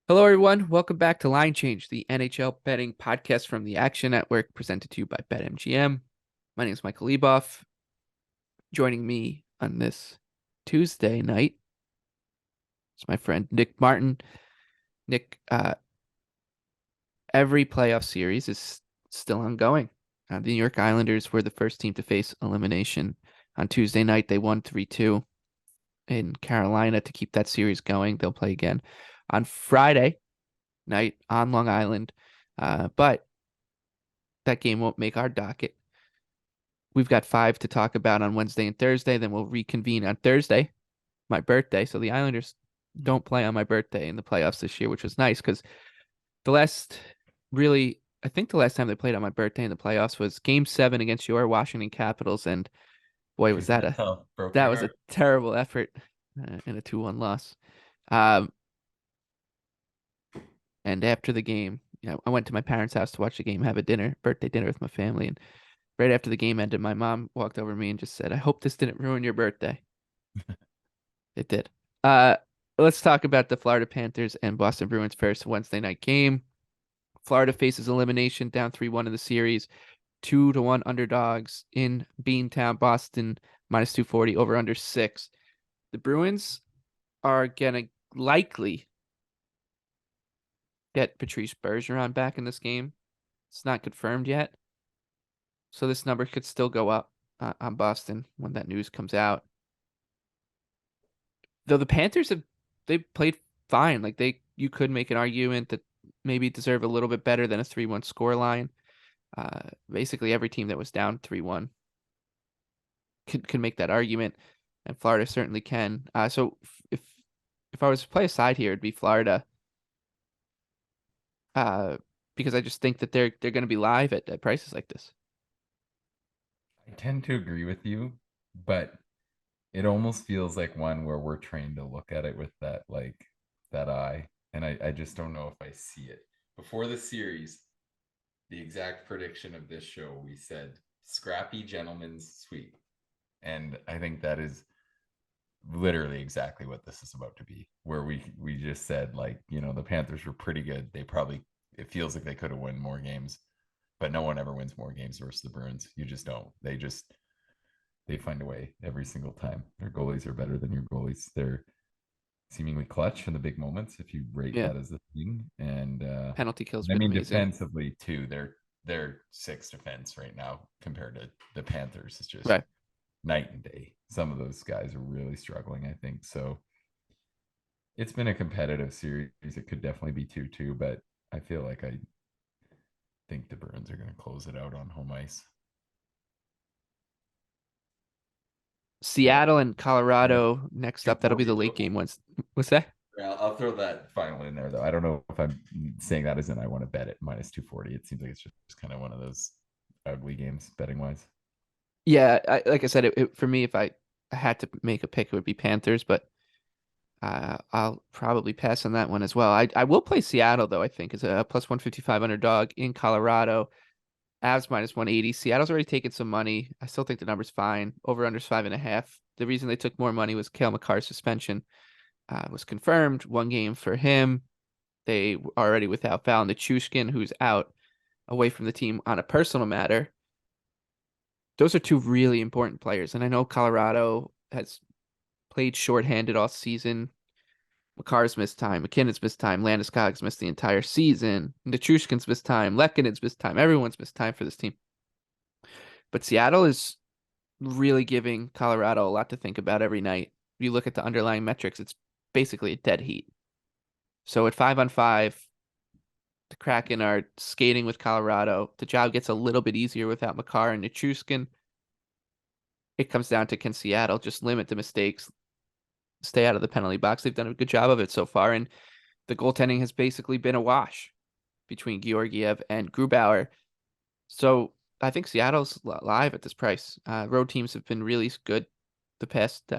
Hello, everyone. Welcome back to Line Change, the NHL betting podcast from the Action Network, presented to you by BetMGM. My name is Michael Leboff. Joining me on this Tuesday night is my friend Nick Martin. Nick, every playoff series is still ongoing. The New York Islanders were the first team to face elimination on Tuesday night. They won 3-2 in Carolina to keep that series going. They'll play again on Friday night on Long Island. But that game won't make our docket. We've got 5 to talk about on Wednesday and Thursday. Then we'll reconvene on Thursday, my birthday. So the Islanders don't play on my birthday in the playoffs this year, which was nice because I think the last time they played on my birthday in the playoffs was Game 7 against your Washington Capitals, and boy, was that Broke that your was a heart. terrible effort in a 2-1 loss. Um, and after the game, I went to my parents' house to watch the game, have a birthday dinner with my family, and right after the game ended, my mom walked over to me and just said, "I hope this didn't ruin your birthday." It did. Uh, let's talk about the Florida Panthers and Boston Bruins first Wednesday night game. Florida faces elimination down 3-1 in the series. 2-1 underdogs in Beantown, Boston, minus 240 over under 6. The Bruins are gonna likely get Patrice Bergeron back in this game. It's not confirmed yet. So this number could still go up on Boston when that news comes out. Though the Panthers they played fine. Like you could make an argument that maybe deserve a little bit better than a 3-1 score line. Basically every team that was down 3-1 could make that argument, and Florida certainly can. So if I was to play a side here, it'd be Florida. Because I just think that they're going to be live at prices like this. I tend to agree with you, but it almost feels like one where we're trained to look at it with that eye. And I just don't know if I see it. Before the series, the exact prediction of this show, we said scrappy gentleman's sweep. And I think that is literally exactly what this is about to be, where we just said, like, the Panthers were pretty good. It feels like they could have won more games, but no one ever wins more games versus the Bruins. You just don't. They find a way every single time. Their goalies are better than your goalies. They're seemingly clutch in the big moments, if you rate Yeah, that as a thing. And penalty kill's I been mean, amazing. defensively too, their sixth defense right now compared to the Panthers is just Right. night and day. Some of those guys are really struggling, I think. So it's been a competitive series. It could definitely be 2-2, but I feel like I think the Bruins are going to close it out on home ice. So Seattle and minus Colorado next up. That'll be 240 the late total. game. What's that? Yeah, I'll throw that final in there though. I don't know if I'm saying that as in I want to bet it minus 240. It seems like it's just kind of one of those ugly games betting wise. Yeah, like I said, for me, if I had to make a pick, it would be Panthers, but I'll probably pass on that one as well. I will play Seattle though. I think is a plus 155 underdog in Colorado. Avs minus 180. Seattle's already taken some money. I still think the number's fine. Over under's 5.5. The reason they took more money was Cale Makar's suspension was confirmed. 1 game for him. They are already without Val Nichushkin, who's out away from the team on a personal matter. Those are 2 really important players. And I know Colorado has played shorthanded all season. Makar's missed time. McKinnon's missed time. Landeskog's missed the entire season. Nichushkin's missed time. Lekkonen's missed time. Everyone's missed time for this team. But Seattle is really giving Colorado a lot to think about every night. If you look at the underlying metrics, it's basically a dead heat. So at 5-on-5, the Kraken are skating with Colorado. The job gets a little bit easier without Makar and Nichushkin. It comes down to, can Seattle just limit the mistakes, stay out of the penalty box? They've done a good job of it so far, and the goaltending has basically been a wash between Georgiev and Grubauer. So I think Seattle's live at this price. Road teams have been really good the past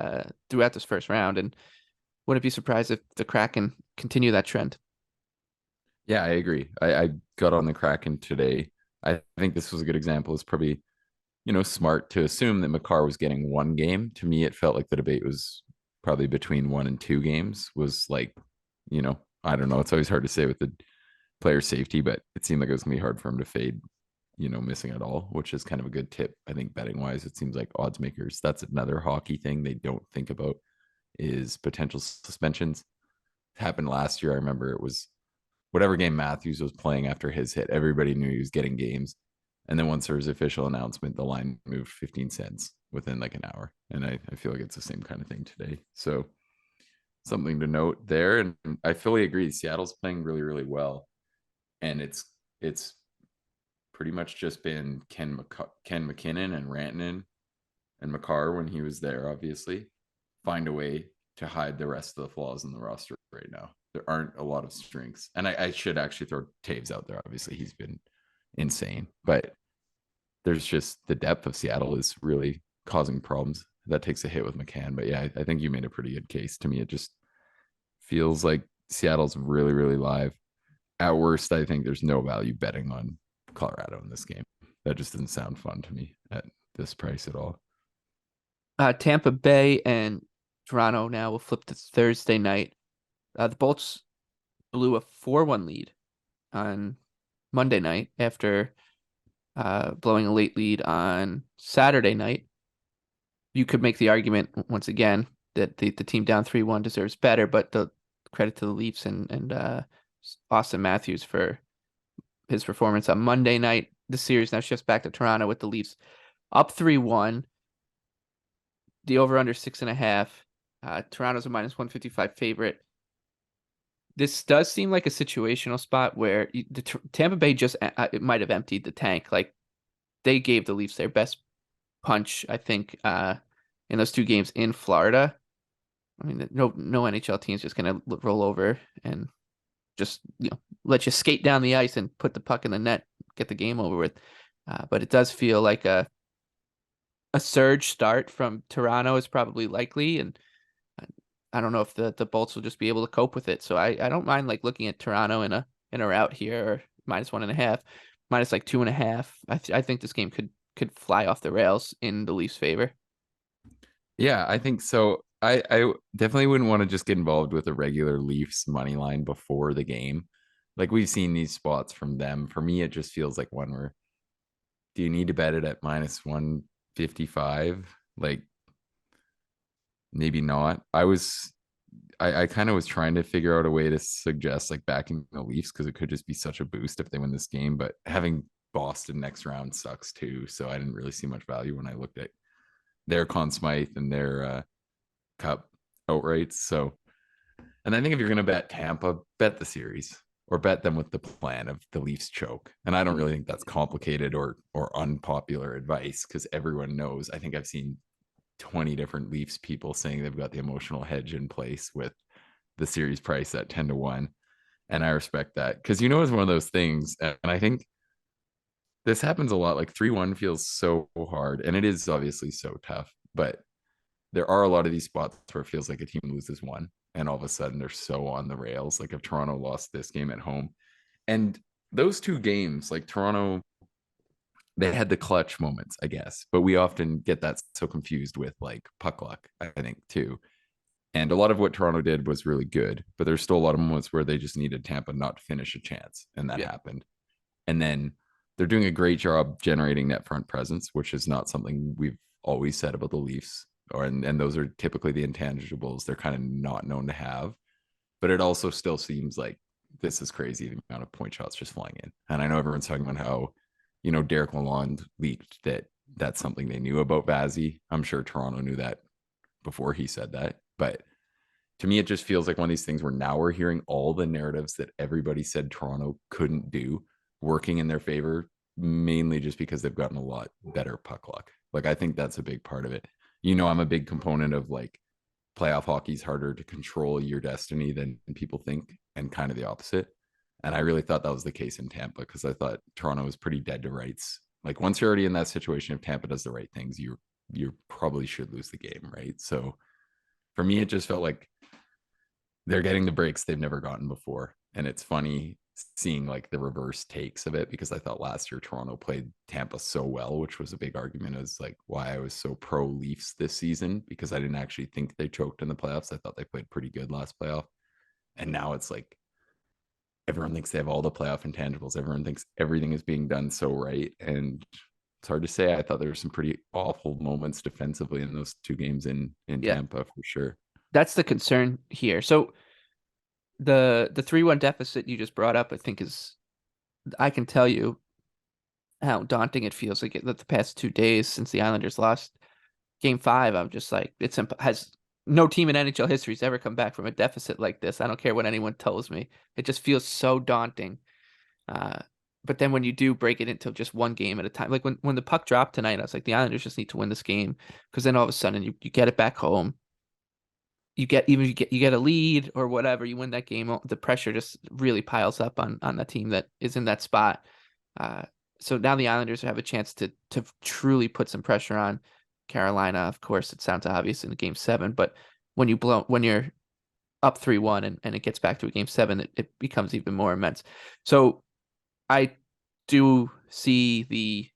throughout this first round, and wouldn't be surprised if the Kraken continue that trend. Yeah, I agree. I got on the Kraken today. I think this was a good example. It's probably, smart to assume that Makar was getting 1 game. To me, it felt like the debate was probably between 1 and 2 games was like, I don't know. It's always hard to say with the player safety, but it seemed like it was gonna be hard for him to fade, missing it all, which is kind of a good tip. I think betting wise, it seems like odds makers, that's another hockey thing they don't think about is potential suspensions. It happened last year. I remember it was whatever game Matthews was playing after his hit, everybody knew he was getting games. And then once there was official announcement, the line moved 15 cents within like an hour. And I feel like it's the same kind of thing today. So something to note there. And I fully agree. Seattle's playing really, really well. And it's pretty much just been Ken McKinnon and Rantanen and Makar when he was there, obviously, find a way to hide the rest of the flaws in the roster right now. There aren't a lot of strengths. And I should actually throw Taves out there. Obviously, he's been insane. But there's just the depth of Seattle is really causing problems. That takes a hit with McCann. But yeah, I think you made a pretty good case. To me, it just feels like Seattle's really, really live. At worst, I think there's no value betting on Colorado in this game. That just doesn't sound fun to me at this price at all. Tampa Bay and Toronto now will flip to Thursday night. The Bolts blew a 4-1 lead on Monday night after blowing a late lead on Saturday night. You could make the argument once again that the team down 3-1 deserves better, but the credit to the Leafs and Austin Matthews for his performance on Monday night. The series now shifts back to Toronto with the Leafs up 3-1. The over-under 6.5. Toronto's a -155 favorite. This does seem like a situational spot where Tampa Bay just it might have emptied the tank. Like they gave the Leafs their best punch, I think, in those two games in Florida. I mean, no NHL team's just gonna roll over and just let you skate down the ice and put the puck in the net, get the game over with. But it does feel like a surge start from Toronto is probably likely, and I don't know if the Bolts will just be able to cope with it. So I don't mind like looking at Toronto in a route here, or -1.5, minus like 2.5. I think this game could fly off the rails in the Leafs' favor. Yeah, I think so. I definitely wouldn't want to just get involved with a regular Leafs money line before the game. Like we've seen these spots from them. For me, it just feels like one where do you need to bet it at -155? Like maybe not. I kind of was trying to figure out a way to suggest like backing the Leafs because it could just be such a boost if they win this game. But having Boston next round sucks too. So I didn't really see much value when I looked at their Conn Smythe and their Cup outright. So, and I think if you're going to bet Tampa, bet the series or bet them with the plan of the Leafs choke. And I don't really think that's complicated or unpopular advice because everyone knows. I think I've seen 20 different Leafs people saying they've got the emotional hedge in place with the series price at 10-1. And I respect that because it's one of those things. And I think this happens a lot. Like 3-1 feels so hard. And it is obviously so tough. But there are a lot of these spots where it feels like a team loses one and all of a sudden they're so on the rails. Like if Toronto lost this game at home and those two games, like Toronto, they had the clutch moments, I guess, but we often get that so confused with like puck luck, I think, too. And a lot of what Toronto did was really good, but there's still a lot of moments where they just needed Tampa not to finish a chance, and that happened. And then they're doing a great job generating net front presence, which is not something we've always said about the Leafs. And those are typically the intangibles they're kind of not known to have. But it also still seems like this is crazy the amount of point shots just flying in. And I know everyone's talking about how, Derek Lalonde leaked that that's something they knew about Vazzy. I'm sure Toronto knew that before he said that. But to me, it just feels like one of these things where now we're hearing all the narratives that everybody said Toronto couldn't do working in their favor, mainly just because they've gotten a lot better puck luck. Like, I think that's a big part of it. I'm a big component of like playoff hockey is harder to control your destiny than people think, and kind of the opposite. And I really thought that was the case in Tampa because I thought Toronto was pretty dead to rights. Like once you're already in that situation, if Tampa does the right things, you probably should lose the game, right? So for me, it just felt like they're getting the breaks they've never gotten before. And it's funny seeing like the reverse takes of it because I thought last year Toronto played Tampa so well, which was a big argument as like why I was so pro Leafs this season because I didn't actually think they choked in the playoffs. I thought they played pretty good last playoff. And now it's like everyone thinks they have all the playoff intangibles. Everyone thinks everything is being done so right. And it's hard to say. I thought there were some pretty awful moments defensively in those two games in Yeah, Tampa for sure. that's the concern here. So the 3-1 deficit you just brought up, I think is I can tell you how daunting it feels like that the past 2 days since the Islanders lost Game 5. I'm just like has no team in NHL history has ever come back from a deficit like this. I don't care what anyone tells me. It just feels so daunting. Uh, but then when you do break it into just one game at a time, like when the puck dropped tonight, I was like, the Islanders just need to win this game because then all of a sudden you get it back home. You get a lead or whatever, you win that game. The pressure just really piles up on the team that is in that spot. Uh, so now the Islanders have a chance to truly put some pressure on Carolina. Of course, it sounds obvious in Game 7, but when you're up 3-1 and it gets back to a Game 7, it becomes even more immense. So I do see the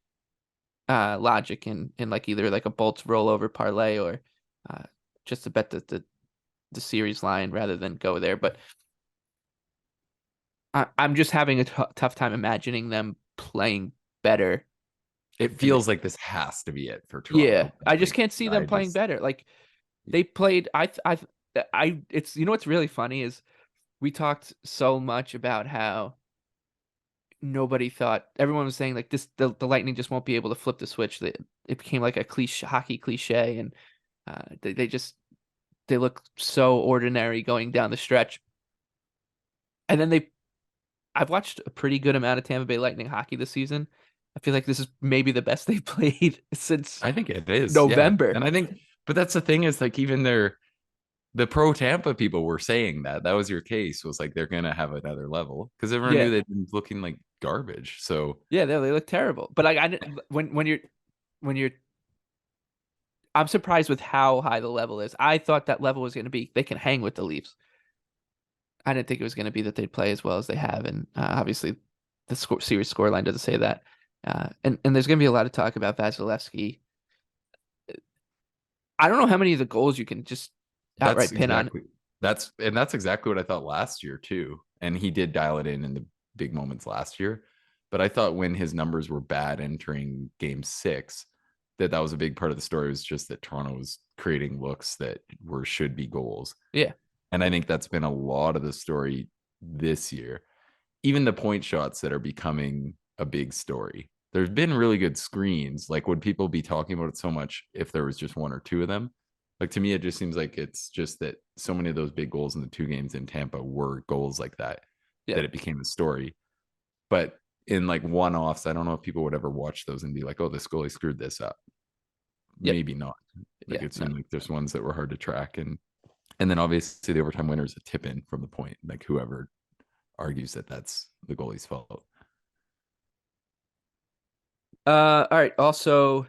logic in like either like a Bolts rollover parlay or uh, just to bet the series line rather than go there. But I'm just having a tough time imagining them playing better. It And feels like this has to be it for yeah, Toronto. I just Like can't see I them playing just better. Like they played. It's what's really funny is we talked so much about how nobody thought everyone was saying like the Lightning just won't be able to flip the switch. That it became like a hockey cliche, and they look so ordinary going down the stretch. And then I've watched a pretty good amount of Tampa Bay Lightning hockey this season. I feel like this is maybe the best they've played since I think it is, yeah. November. And I think, but that's the thing is like even the pro Tampa people were saying that was your case was like they're gonna have another level because everyone Yeah, knew they'd been looking like garbage. So yeah, they look terrible. But like I didn't when you're I'm surprised with how high the level is. I thought that level was going to be they can hang with the Leafs. I didn't think it was going to be that they'd play as well as they have, and obviously the series scoreline doesn't say that. And there's going to be a lot of talk about Vasilevsky. I don't know how many of the goals you can just that's outright pin on. exactly that's exactly what I thought last year too. And he did dial it in the big moments last year. But I thought when his numbers were bad entering game 6, that was a big part of the story was just that Toronto was creating looks that were should be goals. Yeah, And I think that's been a lot of the story this year. Even the point shots that are becoming a big story. There's been really good screens. Like, would people be talking about it so much if there was just one or two of them? Like, to me, it just seems like it's just that so many of those big goals in the two games in Tampa were goals like that, yeah, that it became a story. But in like one offs, I don't know if people would ever watch those and be like, oh, this goalie screwed this up. yep, Maybe not. Like, yeah, it no. seemed like there's ones that were hard to track. And then obviously the overtime winner is a tip in from the point. Like, whoever argues that that's the goalie's fault. All right. Also,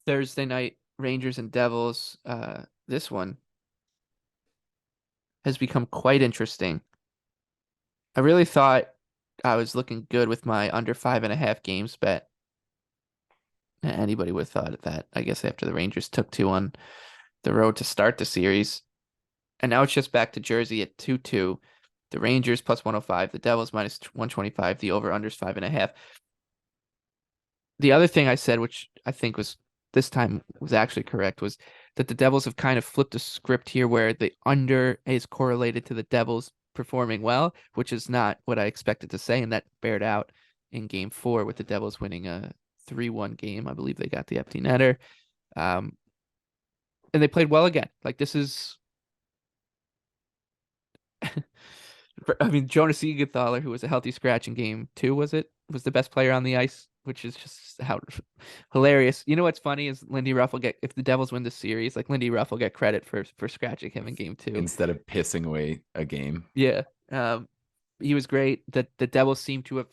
Thursday night, Rangers and Devils. This one has become quite interesting. I really thought I was looking good with my under 5.5 games bet. Anybody would have thought that, I guess, after the Rangers took 2 on the road to start the series. And now it's just back to Jersey at 2-2. The Rangers plus 105, the Devils minus 125, the over-unders 5.5. The other thing I said, which I think was this time was actually correct, was that the Devils have kind of flipped the script here where the under is correlated to the Devils performing well, which is not what I expected to say, and that bared out in Game 4 with the Devils winning a 3-1 game. I believe they got the empty netter. Um, and they played well again. Like this is I mean, Jonas Siegenthaler, who was a healthy scratch in Game 2, was the best player on the ice, which is just how hilarious. You know what's funny is Lindy Ruff will get if the Devils win the series, like Lindy Ruff will get credit for scratching him in Game 2. Instead of pissing away a game. Yeah, he was great. The Devils seem to have.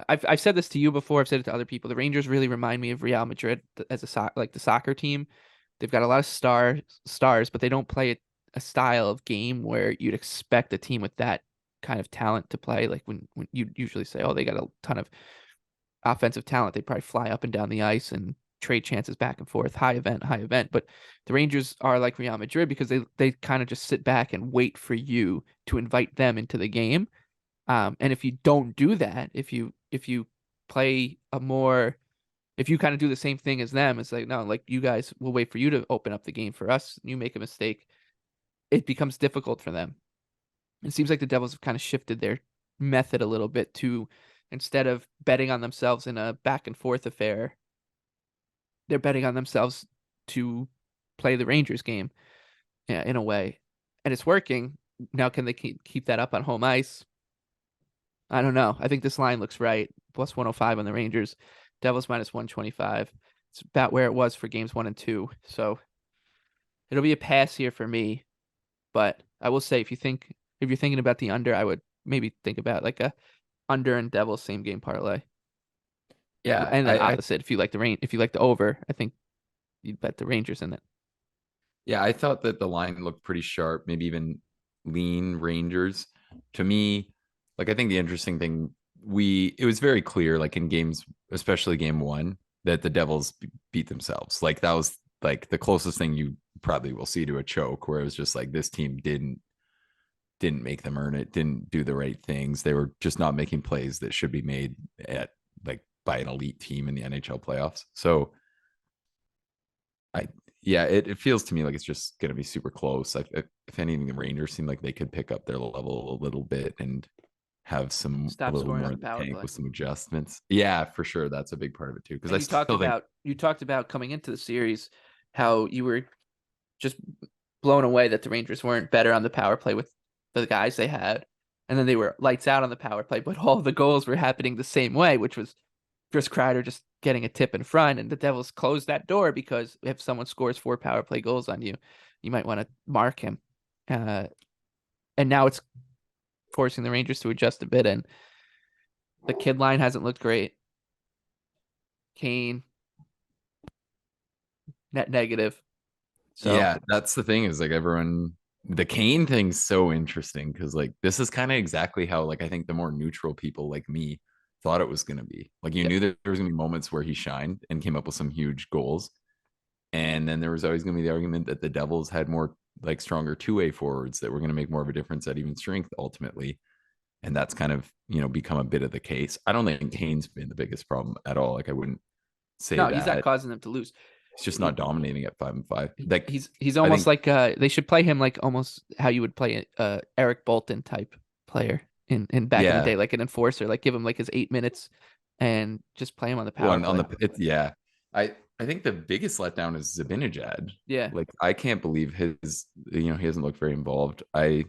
I've said this to you before. I've said it to other people. The Rangers really remind me of Real Madrid as like the soccer team. They've got a lot of stars, but they don't play a style of game where you'd expect a team with that kind of talent to play. Like when you usually say, oh, they got a ton of offensive talent, they probably fly up and down the ice and trade chances back and forth, high event, high event. But the Rangers are like Real Madrid because they kind of just sit back and wait for you to invite them into the game. And if you don't do that, if you play a more if you kind of do the same thing as them, it's like, no, like you guys will wait for you to open up the game for us. You make a mistake, it becomes difficult for them. It seems like the Devils have kind of shifted their method a little bit to instead of betting on themselves in a back and forth affair, they're betting on themselves to play the Rangers game, yeah, in a way. And it's working. Now, can they keep that up on home ice? I don't know. I think this line looks right. Plus 105 on the Rangers. Devils minus 125. It's about where it was for games 1 and 2. So it'll be a pass here for me. But I will say, if you're thinking about the under, I would maybe think about like a under and Devils same game parlay. Yeah, And then opposite, if you like the over, I think you'd bet the Rangers in it. yeah, I thought that the line looked pretty sharp, maybe even lean Rangers. To me, like I think the interesting thing, it was very clear, like in games, especially game one, that the Devils beat themselves. Like that was like the closest thing you probably will see to a choke, where it was just like this team didn't make them earn it, didn't do the right things. They were just not making plays that should be made at like by an elite team in the NHL playoffs. So I yeah, it feels to me like it's just going to be super close. If anything, the Rangers seem like they could pick up their level a little bit and have a Stop little scoring more on the in the power tank play. with some adjustments. Yeah, for sure, that's a big part of it too. Because And I still think, you talked about coming into the series how you were just blown away that the Rangers weren't better on the power play with the guys they had. And then they were lights out on the power play, but all the goals were happening the same way, which was Chris Kreider just getting a tip in front. And the Devils closed that door because if someone scores 4 power play goals on you, you might want to mark him. Uh, and now it's forcing the Rangers to adjust a bit. And the kid line hasn't looked great. Kane, net negative. So yeah, that's the thing is like the Kane thing's so interesting because like this is kind of exactly how like I think the more neutral people like me thought it was going to be. Like you yeah, knew that there was going to be moments where he shined and came up with some huge goals. And then there was always going to be the argument that the Devils had more like stronger two-way forwards that were going to make more of a difference at even strength ultimately. And that's kind of, become a bit of the case. I don't think Kane's been the biggest problem at all. Like I wouldn't say no, he's not that. causing them to lose. He's just He, not dominating at 5-5. Like he's I almost think, like they should play him like almost how you would play Eric Bolton type player in back in the yeah. day, like an enforcer, like give him like his 8 minutes and just play him on the Well, power on play. yeah. I think the biggest letdown is Zabinajad. Yeah, Like I can't believe he hasn't looked very involved. I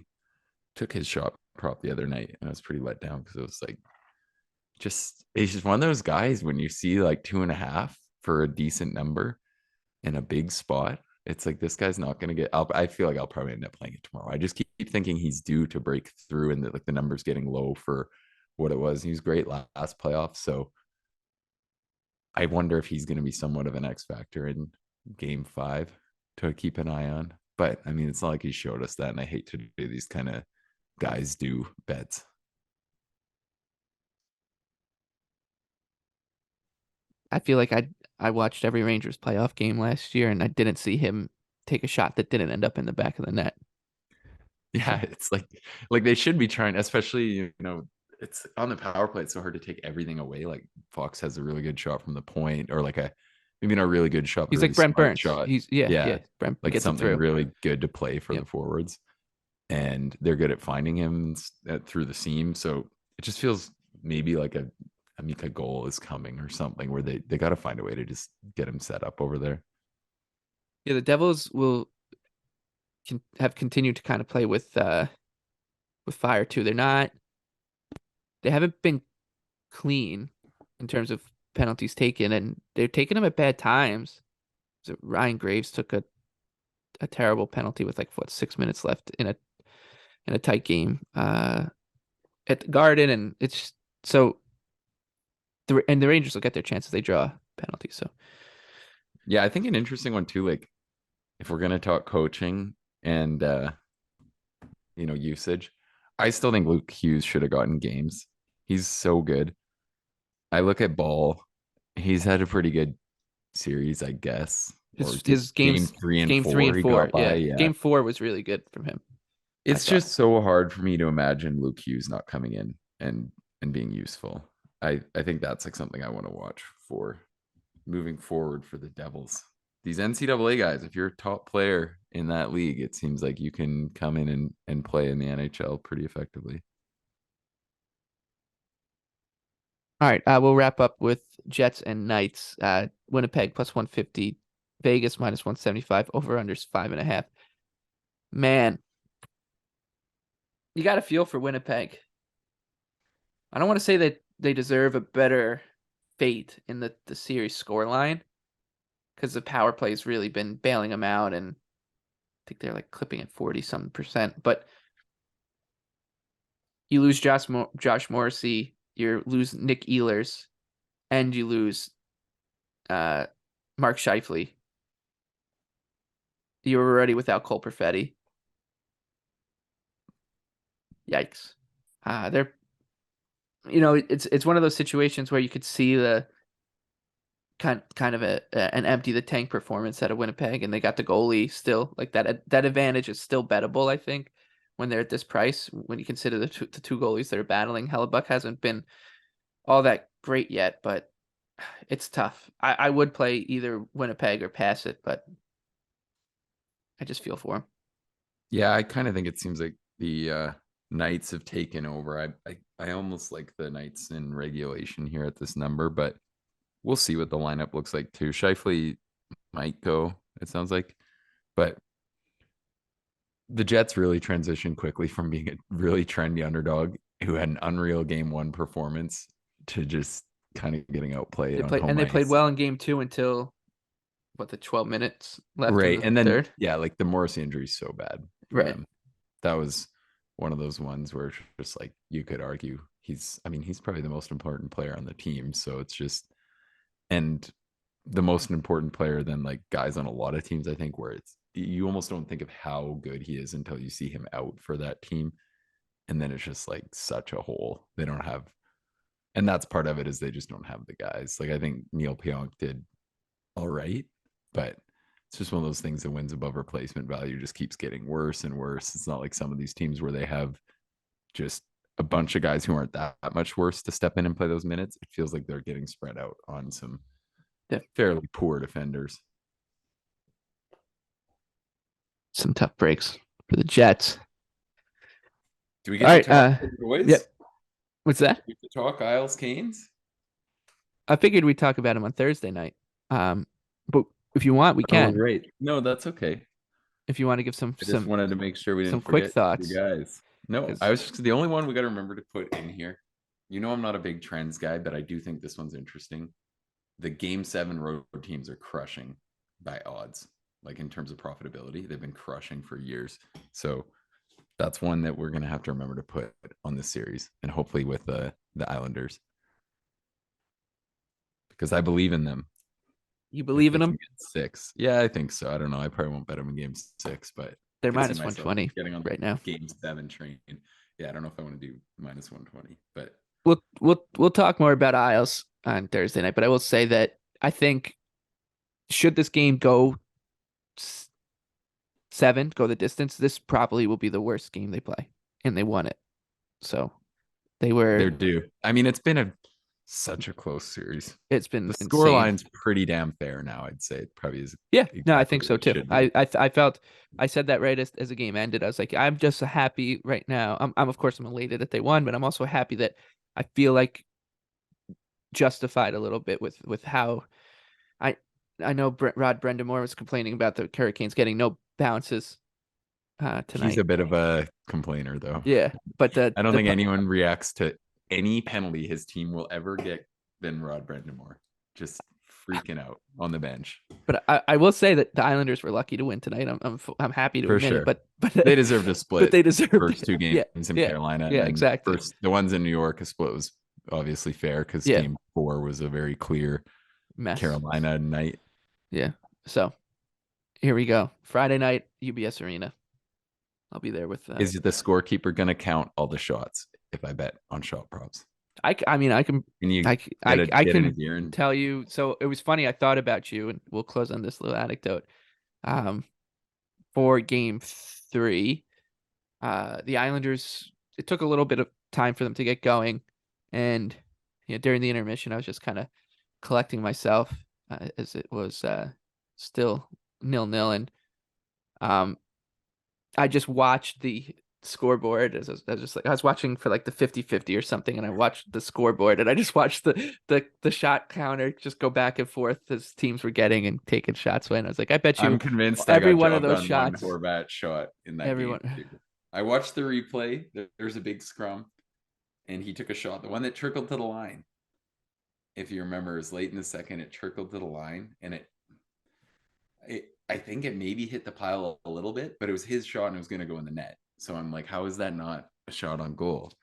took his shot prop the other night and I was pretty let down because it was like he's just one of those guys when you see like 2.5 for a decent number in a big spot. It's like this guy's not gonna I feel like I'll probably end up playing it tomorrow. I just keep thinking he's due to break through and that like the number's getting low for what it was. He was great last playoff, so I wonder if he's gonna be somewhat of an X factor in game 5 to keep an eye on. But I mean, it's not like he showed us that, and I hate to do these kind of guys do bets. I feel like I watched every Rangers playoff game last year and I didn't see him take a shot that didn't end up in the back of the net. So Yeah, it's like they should be trying, especially it's on the power play. It's so hard to take everything away. Like Fox has a really good shot from the point, or like a maybe not a really good shot, but a he's like really Brent smart Burns. shot. Yeah. Yeah, Brent like gets it something through. really good to play for Yep. the forwards, and they're good at finding him through the seam. So it just feels maybe like a Mika goal is coming or something where they got to find a way to just get him set up over there. Yeah, the Devils will have continued to kind of play with fire too. They haven't been clean in terms of penalties taken, and they're taking them at bad times. So Ryan Graves took a terrible penalty with like what 6 minutes left in a tight game at the Garden, and it's so the Rangers will get their chances. They draw penalties, so Yeah, I think an interesting one too. Like if we're gonna talk coaching and usage. I still think Luke Hughes should have gotten games. He's so good. I look at Ball. He's had a pretty good series, I guess. Or his game games three and game three four, and he four, got by. yeah, Yeah. game 4 was really good from him. I It's thought just so hard for me to imagine Luke Hughes not coming in. and being useful. I think that's like something I want to watch for moving forward for the Devils. These NCAA guys, if you're a top player in that league, it seems like you can come in and play in the NHL pretty effectively. All right, we'll wrap up with Jets and Knights. Winnipeg plus 150, Vegas minus 175, over unders 5.5. Man, you got a feel for Winnipeg. I don't want to say that they deserve a better fate in the series scoreline, because the power play's really been bailing them out, and I think they're like clipping at 40-something%. But you lose Josh Morrissey, you lose Nick Ehlers, and you lose Mark Scheifele. You were already without Cole Perfetti. Yikes. They're, it's one of those situations where you could see the kind of an empty the tank performance out of Winnipeg, and they got the goalie still. Like that advantage is still bettable, I think, when they're at this price. When you consider the two goalies that are battling, Hellebuck hasn't been all that great yet, but it's tough. I would play either Winnipeg or pass it, but I just feel for him. Yeah, I kind of think it seems like the Knights have taken over. I almost like the Knights in regulation here at this number, but we'll see what the lineup looks like too. Scheifele might go, it sounds like, but the Jets really transitioned quickly from being a really trendy underdog who had an unreal game one performance to just kind of getting outplayed on home They played ice. well in game two until the 12 minutes left in Right. the And then, third. yeah, like the Morrissey injury is so bad for Right. them. That was one of those ones where just like you could argue he's probably the most important player on the team. So it's just, and the most important player than like guys on a lot of teams, I think, where it's, you almost don't think of how good he is until you see him out for that team. And then it's just like such a hole. They don't have, and that's part of it, is they just don't have the guys. Like I think Neil Pionk did all right, but it's just one of those things that wins above replacement value just keeps getting worse and worse. It's not like some of these teams where they have just a bunch of guys who aren't that much worse to step in and play those minutes. It feels like they're getting spread out on some fairly poor defenders. Some tough breaks for the Jets. Do we get to talk boys? Yep. What's that? Do we get to talk Isles Canes? I figured we'd talk about him on Thursday night. But if you want, we can. Oh, right. No, that's okay. If you want to give I just wanted to make sure we didn't quick forget thoughts, you guys. No, I was just the only one we got to remember to put in here. You know, I'm not a big trends guy, but I do think this one's interesting. The Game 7 road teams are crushing by odds, like in terms of profitability. They've been crushing for years. So that's one that we're going to have to remember to put on this series, and hopefully with the Islanders, because I believe in them. You believe in them? 6. Yeah, I think so. I don't know. I probably won't bet them in game 6, but they're minus 120 getting on right now. Game 7 train. Yeah, I don't know if I want to do minus 120, but we'll talk more about Isles on Thursday night. But I will say that I think, should this game go 7, go the distance, this probably will be the worst game they play, and they won it. So they're due. I mean, it's been such a close series. It's been the scoreline's pretty damn fair now. I'd say it probably is. Yeah, exactly, no, I think so too. I felt, I said that right as the game ended. I was like, I'm just happy right now. I'm of course I'm elated that they won, but I'm also happy that I feel like justified a little bit with how I know Rod Brendamore was complaining about the Hurricanes getting no bounces tonight. He's a bit of a complainer, though. Yeah, but I don't think anyone reacts to any penalty his team will ever get than Rod Brendamore, just freaking out on the bench. But I will say that the Islanders were lucky to win tonight. I'm happy to admit it, but they deserve to split. But they deserve the first 2 games in Carolina. Yeah, exactly. The ones in New York, a split was obviously fair because game 4 was a very clear mess. Carolina night. Yeah. So here we go. Friday night, UBS Arena. I'll be there with. Is the scorekeeper going to count all the shots if I bet on shot props? I mean, I can. I can tell you. So it was funny. I thought about you, and we'll close on this little anecdote. For game 3, the Islanders. It took a little bit of time for them to get going. And during the intermission, I was just kind of collecting myself as it was still 0-0. And I just watched the scoreboard as I was just like I was watching for like the 50-50 or something, and I watched the scoreboard and I just watched the shot counter just go back and forth as teams were getting and taking shots away. And I was like, I bet you I'm convinced I every got one of jobbed those on one shots, Horvat shot in that game everyone. too. I watched the replay. There's a big scrum, and he took a shot, the one that trickled to the line. If you remember, it was late in the second. It trickled to the line, and I think it maybe hit the pile a little bit, but it was his shot and it was going to go in the net. So I'm like, how is that not a shot on goal?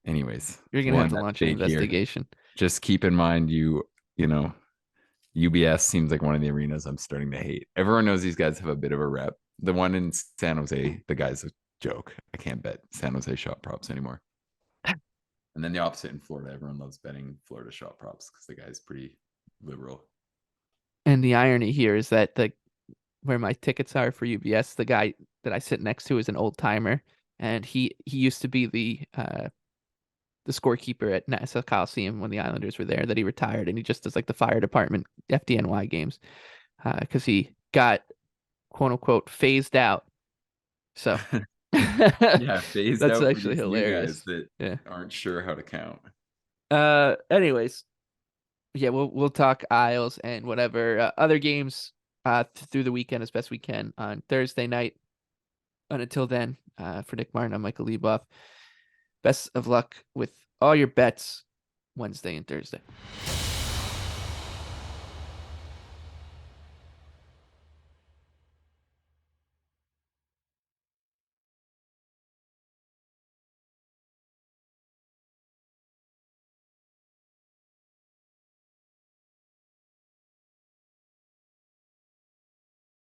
Anyways, You're gonna we'll have end to that launch an debate here. investigation. Just keep in mind, you know, UBS seems like one of the arenas I'm starting to hate. Everyone knows these guys have a bit of a rep. The one in San Jose, the guy's a joke. I can't bet San Jose shot props anymore. And then the opposite in Florida. Everyone loves betting Florida shot props because the guy's pretty liberal. And the irony here is that where my tickets are for UBS, the guy that I sit next to is an old timer, and he used to be the scorekeeper at Nassau Coliseum when the Islanders were there. That he retired, and he just does like the fire department FDNY games because he got quote unquote phased out. So Yeah, phased that's out for actually these new guys hilarious. that Yeah. aren't sure how to count. Anyways, yeah, we'll talk Isles and whatever other games through the weekend as best we can on Thursday night. And until then, for Nick Martin, I'm Michael Leboff. Best of luck with all your bets Wednesday and Thursday.